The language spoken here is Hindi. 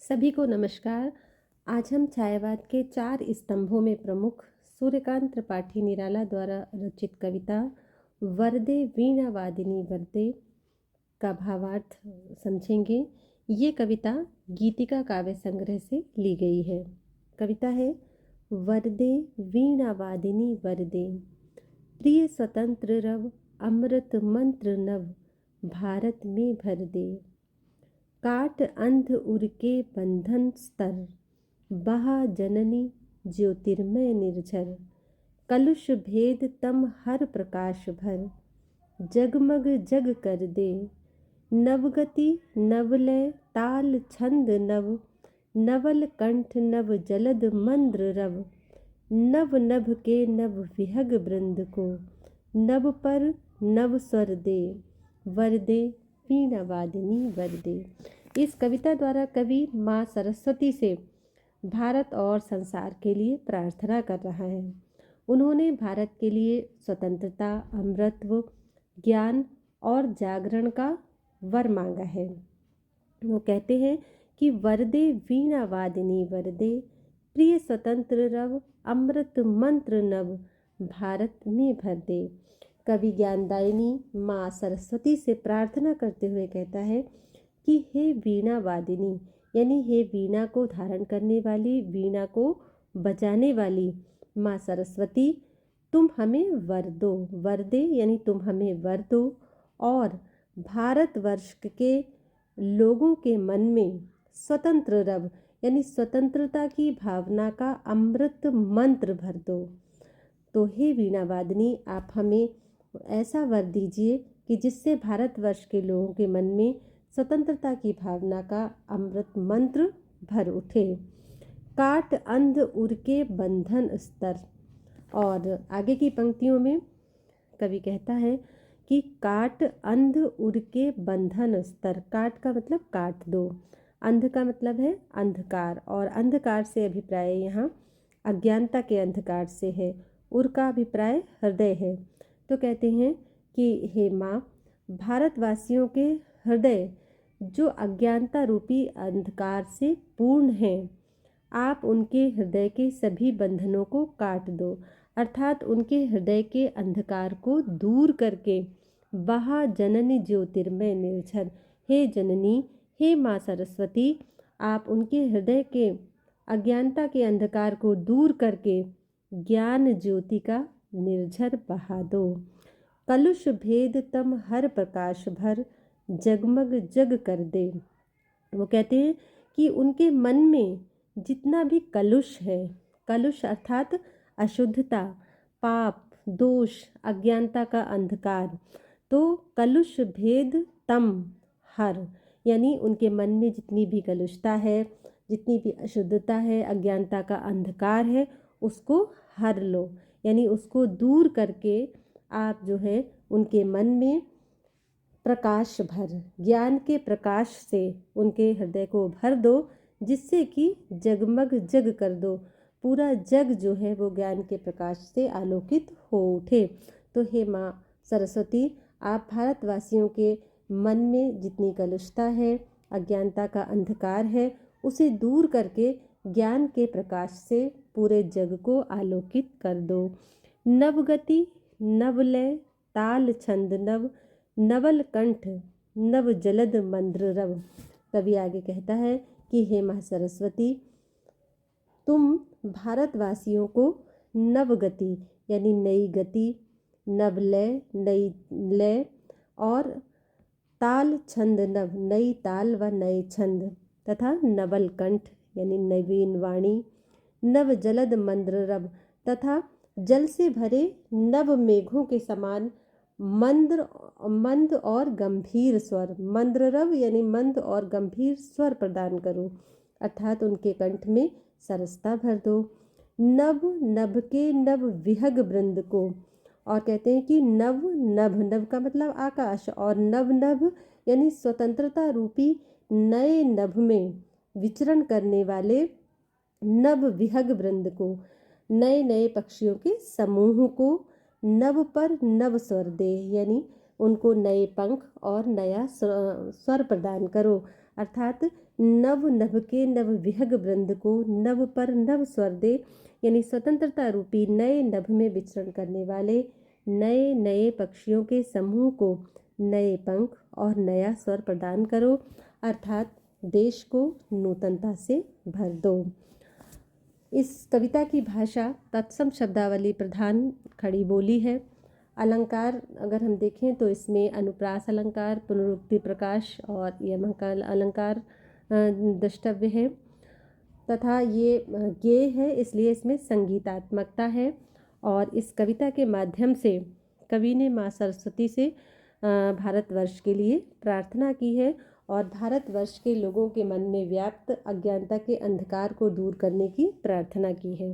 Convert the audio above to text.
सभी को नमस्कार। आज हम छायावाद के 4 स्तंभों में प्रमुख सूर्यकांत त्रिपाठी निराला द्वारा रचित कविता वरदे वीणा वादिनी वरदे का भावार्थ समझेंगे। ये कविता गीतिका काव्य संग्रह से ली गई है। कविता है वरदे वीणा वादिनी वरदे, प्रिय स्वतंत्र रव अमृत मंत्र नव, भारत में भर दे। काट अंध उर के बंधन स्तर, बहा जननी ज्योतिर्मय निर्झर। कलुष भेद तम हर प्रकाश भर, जगमग जग कर दे। नवगति नवलय ताल छंद नव, नवल कंठ नव जलद मंद्र रव। नव नभ के नव विहग वृंद को, नव पर नव स्वर दे। वरदे वीणा वादिनी वरदे। इस कविता द्वारा कवि माँ सरस्वती से भारत और संसार के लिए प्रार्थना कर रहा है। उन्होंने भारत के लिए स्वतंत्रता, अमृतत्व, ज्ञान और जागरण का वर मांगा है। वो कहते हैं कि वरदे वीणा वादिनी वरदे, प्रिय स्वतंत्र रव अमृत मंत्र नव, भारत में भर दे। कवि ज्ञानदायिनी माँ सरस्वती से प्रार्थना करते हुए कहता है कि हे वीणा वादिनी, यानी हे वीणा को धारण करने वाली, वीणा को बजाने वाली माँ सरस्वती, तुम हमें वर दो। वर दे यानी तुम हमें वर दो और भारतवर्ष के लोगों के मन में स्वतंत्र रव यानी स्वतंत्रता की भावना का अमृत मंत्र भर दो। तो हे वीणा वादिनी, आप हमें ऐसा वर दीजिए कि जिससे भारतवर्ष के लोगों के मन में स्वतंत्रता की भावना का अमृत मंत्र भर उठे। काट अंध उर के बंधन स्तर। और आगे की पंक्तियों में कवि कहता है कि काट अंध उर के बंधन स्तर। काट का मतलब काट दो, अंध का मतलब है अंधकार, और अंधकार से अभिप्राय यहाँ अज्ञानता के अंधकार से है। उर का अभिप्राय हृदय है। तो कहते हैं कि हे माँ, भारतवासियों के हृदय जो अज्ञानता रूपी अंधकार से पूर्ण हैं, आप उनके हृदय के सभी बंधनों को काट दो, अर्थात उनके हृदय के अंधकार को दूर करके बहा जननी ज्योतिर्मय निर्झर। हे जननी, हे माँ सरस्वती, आप उनके हृदय के अज्ञानता के अंधकार को दूर करके ज्ञान ज्योति का निर्झर बहा दो। कलुष भेद तम हर प्रकाश भर, जगमग जग कर दे। वो कहते हैं कि उनके मन में जितना भी कलुष है, कलुष अर्थात अशुद्धता, पाप, दोष, अज्ञानता का अंधकार, तो कलुष भेद तम हर यानी उनके मन में जितनी भी कलुषता है, जितनी भी अशुद्धता है, अज्ञानता का अंधकार है, उसको हर लो, यानी उसको दूर करके आप जो है उनके मन में प्रकाश भर, ज्ञान के प्रकाश से उनके हृदय को भर दो, जिससे कि जगमग जग कर दो, पूरा जग जो है वो ज्ञान के प्रकाश से आलोकित हो उठे। तो हे माँ सरस्वती, आप भारतवासियों के मन में जितनी कलुषता है, अज्ञानता का अंधकार है, उसे दूर करके ज्ञान के प्रकाश से पूरे जग को आलोकित कर दो। नवगति नवलय ताल छंद नव, नवल कंठ नव जलद मंद्र रव। कवि आगे कहता है कि हे माँ सरस्वती, तुम भारतवासियों को नवगति यानी नई गति, नवलय नई लय, और ताल छंद नव नई ताल व नए छंद, तथा नवल कंठ यानी नवीन वाणी, नव जलद मंद्र रव, तथा जल से भरे नव मेघों के समान मंद और गंभीर स्वर, मंद्र रव यानी मंद और गंभीर स्वर प्रदान करो, अर्थात उनके कंठ में सरसता भर दो। नव नभ के नव विहग वृंद को। और कहते हैं कि नव नभ, नभ का मतलब आकाश, और नव नभ यानी स्वतंत्रता रूपी नए नभ में विचरण करने वाले नव विहग वृंद को, नए नए पक्षियों के समूह को नव पर नव स्वर दे, यानी उनको नए पंख और नया स्वर प्रदान करो, अर्थात नव नभ के नव विहग वृंद को नव पर नव स्वर दे, यानी स्वतंत्रता रूपी नए नभ में विचरण करने वाले नए नए पक्षियों के समूह को नए पंख और नया स्वर प्रदान करो, अर्थात देश को नूतनता से भर दो। इस कविता की भाषा तत्सम शब्दावली प्रधान खड़ी बोली है। अलंकार अगर हम देखें तो इसमें अनुप्रास अलंकार, पुनरुक्ति प्रकाश और यमक अलंकार द्रष्टव्य है, तथा ये गेय है इसलिए इसमें संगीतात्मकता है। और इस कविता के माध्यम से कवि ने माँ सरस्वती से भारतवर्ष के लिए प्रार्थना की है और भारतवर्ष के लोगों के मन में व्याप्त अज्ञानता के अंधकार को दूर करने की प्रार्थना की है।